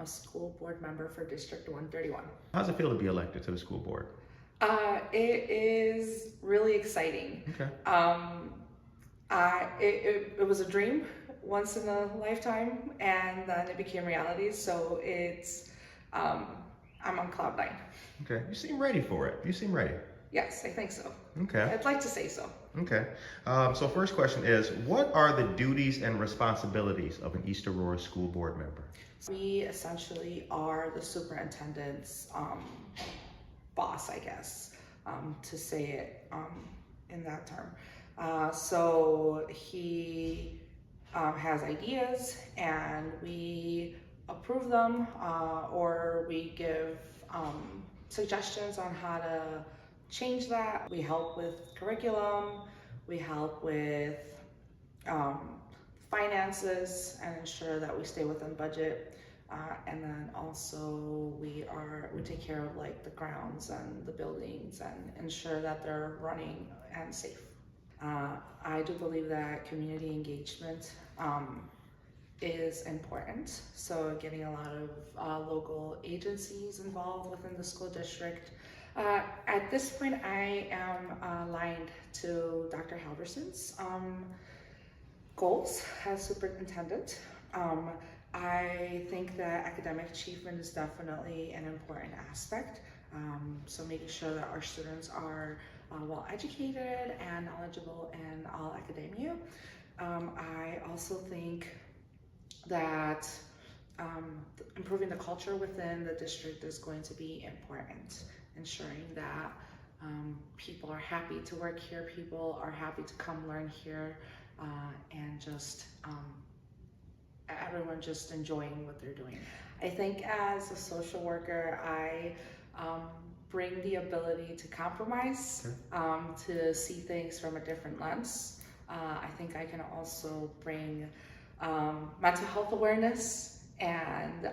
a school board member for District 131. How does it feel to be elected to the school board? It is really exciting. Okay. It was a dream once in a lifetime, and then it became reality. So I'm on cloud nine. Okay. You seem ready for it. You seem ready. Yes, I think so. Okay. I'd like to say so. Okay. So first question is, what are the duties and responsibilities of an East Aurora school board member? We essentially are the superintendent's boss, I guess, to say it in that term. So he has ideas and we approve them, or we give suggestions on how to change that. We help with curriculum, we help with finances and ensure that we stay within budget. And then also we take care of like the grounds and the buildings and ensure that they're running and safe. I do believe that community engagement is important. So getting a lot of local agencies involved within the school district. At this point, I am aligned to Dr. Halverson's goals as superintendent. I think that academic achievement is definitely an important aspect. So making sure that our students are well educated and knowledgeable in all academia. I also think that improving the culture within the district is going to be important. Ensuring that people are happy to work here, people are happy to come learn here, and just everyone just enjoying what they're doing. I think as a social worker, I bring the ability to compromise, to see things from a different lens. I think I can also bring mental health awareness and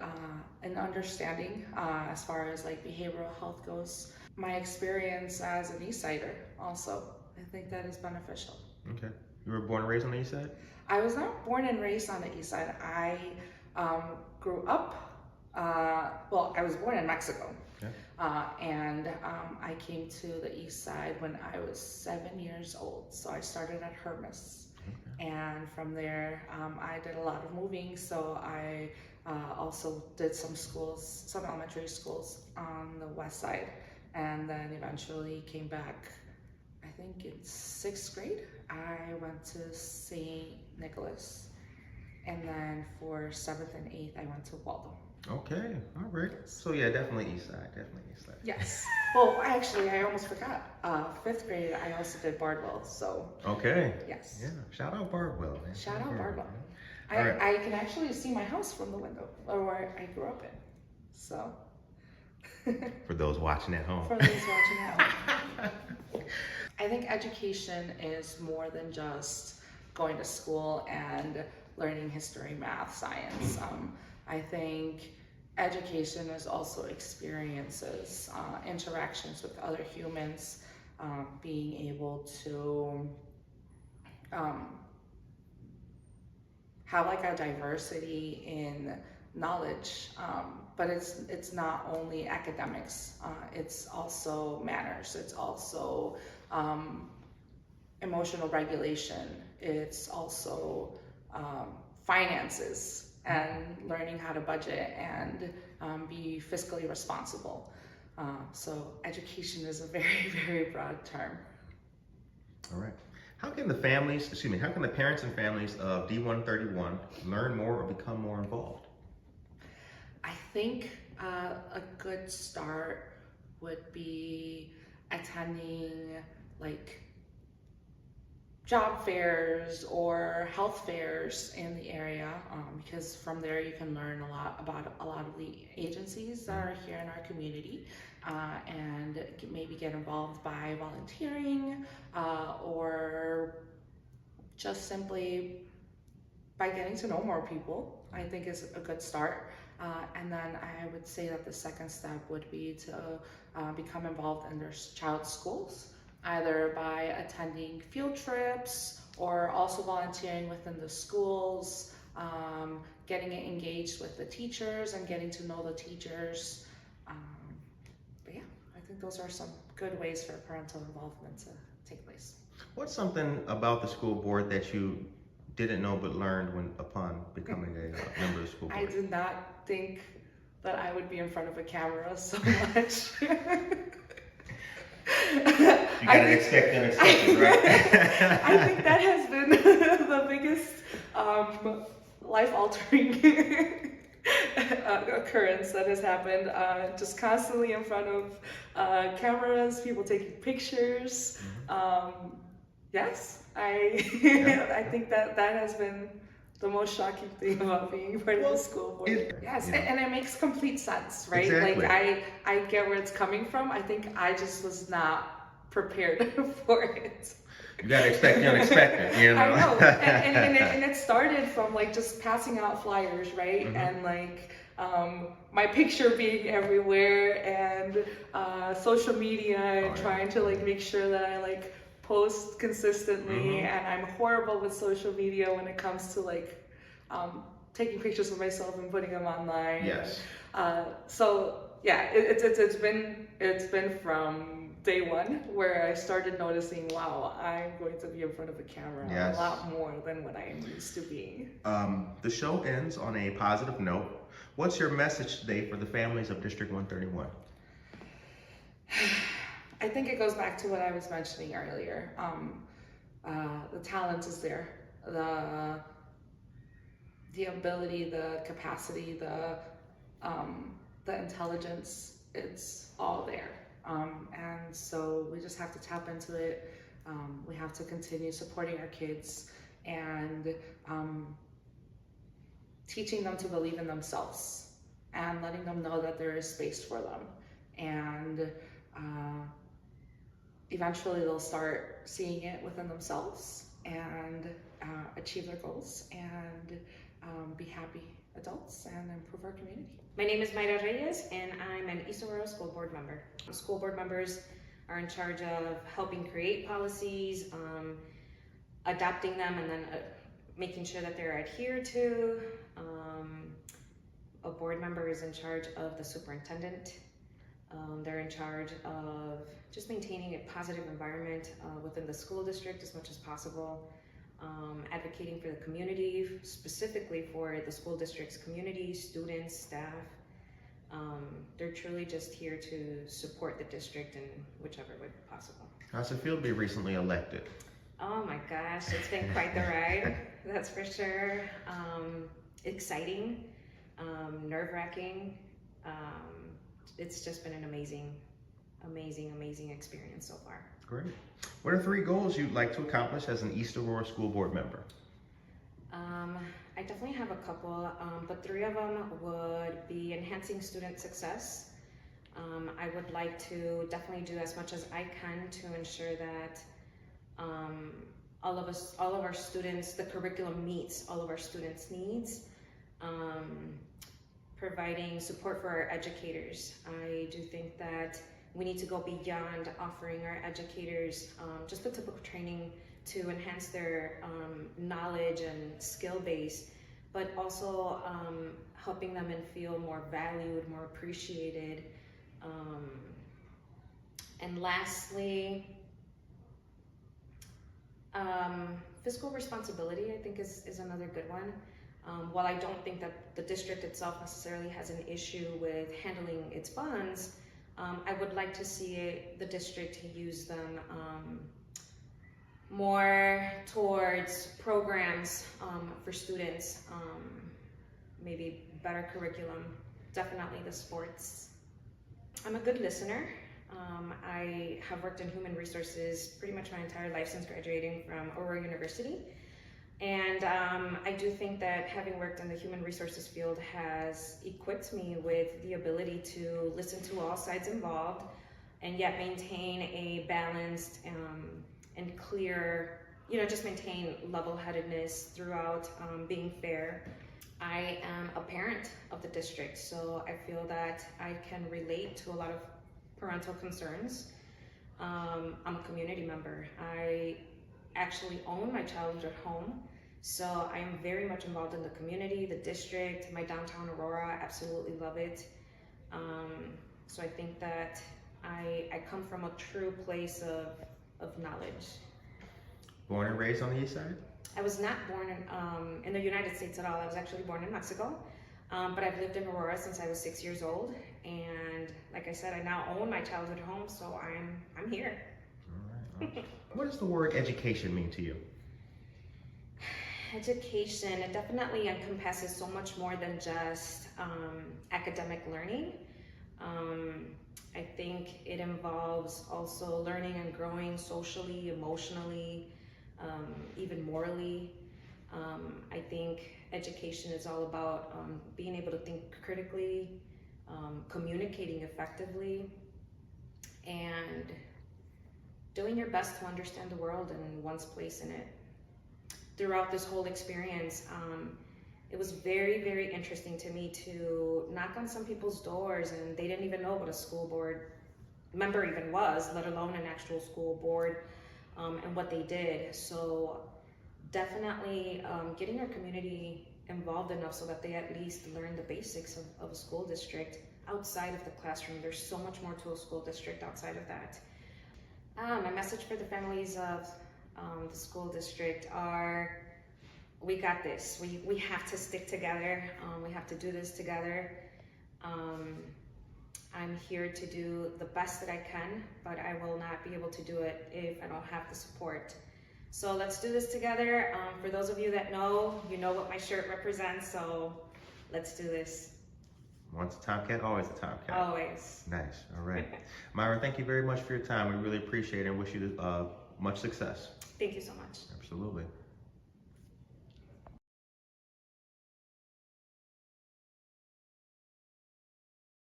an understanding as far as like behavioral health goes. My experience as an East Sider also, I think that is beneficial. Okay. You were born and raised on the East Side? I was not born and raised on the East Side. I grew up, well, I was born in Mexico. Okay. And I came to the East Side when I was 7 years old. So I started at Hermes. Okay. And from there, I did a lot of moving. So I also did some elementary schools on the West Side. And then eventually came back, I think in 6th grade. I went to St. Nicholas. And then for 7th and 8th, I went to Waldo. Okay, all right. So yeah, definitely East Side, Yes. Well, actually, I almost forgot. 5th grade, I also did Bardwell, so. Okay. Yes. Yeah, shout out Bardwell, man. Shout out Bardwell. Right. I can actually see my house from the window, or where I grew up in, so. For those watching at home. For those watching at home. I think education is more than just going to school and learning history, math, science. I think education is also experiences, interactions with other humans, being able to have like a diversity in knowledge, but it's not only academics, it's also manners, it's also emotional regulation, it's also finances, and learning how to budget and be fiscally responsible. So education is a very, very broad term. All right. How can the parents and families of D131 learn more or become more involved? I think a good start would be attending like job fairs or health fairs in the area, because from there you can learn a lot about a lot of the agencies that are here in our community, and maybe get involved by volunteering, or just simply by getting to know more people. I think is a good start. And then I would say that the second step would be to become involved in their child's schools, either by attending field trips or also volunteering within the schools, getting it engaged with the teachers and getting to know the teachers. But yeah, I think those are some good ways for parental involvement to take place. What's something about the school board that you didn't know but learned upon becoming a member of the school board? I did not think that I would be in front of a camera so much. You gotta expect the unexpected, right? I think that has been the biggest life-altering occurrence that has happened. Just constantly in front of cameras, people taking pictures. Yes, I think that has been the most shocking thing about being part of the school board. Yes, and it makes complete sense, right? Exactly. Like I get where it's coming from. I think I just was not prepared for it. You gotta expect the unexpected, you know. I know, and it started from like just passing out flyers, right? And like my picture being everywhere, and social media, and trying to like make sure that I like post consistently. And I'm horrible with social media when it comes to like taking pictures of myself and putting them online. Yes. So yeah, it's been from day one where I started noticing, wow, I'm going to be in front of a camera a lot more than what I am used to being. The show ends on a positive note. What's your message today for the families of District 131? I think it goes back to what I was mentioning earlier. The talent is there, the ability, the capacity, the intelligence, it's all there. And so we just have to tap into it. We have to continue supporting our kids and teaching them to believe in themselves and letting them know that there is space for them. And eventually they'll start seeing it within themselves and achieve their goals and be happy adults and improve our community. My name is Mayra Reyes, and I'm an East Aurora School Board member. School board members are in charge of helping create policies, adopting them, and then making sure that they're adhered to. A board member is in charge of the superintendent. They're in charge of just maintaining a positive environment within the school district as much as possible. Advocating for the community, specifically for the school district's community, students, staff. They're truly just here to support the district in whichever way possible. How's it feel to be recently elected? Oh my gosh, it's been quite the ride, that's for sure. Exciting, nerve-wracking. It's just been an amazing experience so far. Great. What are 3 goals you'd like to accomplish as an East Aurora School Board member? I definitely have a couple, but 3 of them would be enhancing student success. I would like to definitely do as much as I can to ensure that all of our students, the curriculum meets all of our students' needs. Providing support for our educators. I do think that we need to go beyond offering our educators just the typical training to enhance their knowledge and skill base, but also helping them and feel more valued, more appreciated. And lastly, fiscal responsibility, I think, is another good one. While I don't think that the district itself necessarily has an issue with handling its funds, I would like to see the district use them more towards programs for students, maybe better curriculum, definitely the sports. I'm a good listener. I have worked in human resources pretty much my entire life since graduating from Aurora University. And I do think that having worked in the human resources field has equipped me with the ability to listen to all sides involved and yet maintain a balanced and clear, just maintain level-headedness throughout, being fair. I am a parent of the district, so I feel that I can relate to a lot of parental concerns. I'm a community member. I actually own my childhood home, So I'm very much involved in the community, the district, my downtown Aurora. I absolutely love it. So I think that I come from a true place of knowledge. Born and raised on the east side? I was not born in the United States at all. I was actually born in Mexico, but I've lived in Aurora since I was 6 years old. And like I said, I now own my childhood home, so I'm here. All right. What does the word education mean to you? Education, it definitely encompasses so much more than just academic learning. I think it involves also learning and growing socially, emotionally, even morally. I think education is all about being able to think critically, communicating effectively, and doing your best to understand the world and one's place in it. Throughout this whole experience, it was very, very interesting to me to knock on some people's doors and they didn't even know what a school board member even was, let alone an actual school board, and what they did. So definitely getting our community involved enough so that they at least learn the basics of a school district outside of the classroom. There's so much more to a school district outside of that. My message for the families of the school district are, we got this. We have to stick together. We have to do this together. I'm here to do the best that I can, but I will not be able to do it if I don't have the support. So let's do this together. For those of you that know, you know what my shirt represents, so let's do this. Once a Tomcat, always a Tomcat. Always. Nice. All right. Mayra, thank you very much for your time. We really appreciate it and wish you much success. Thank you so much. Absolutely.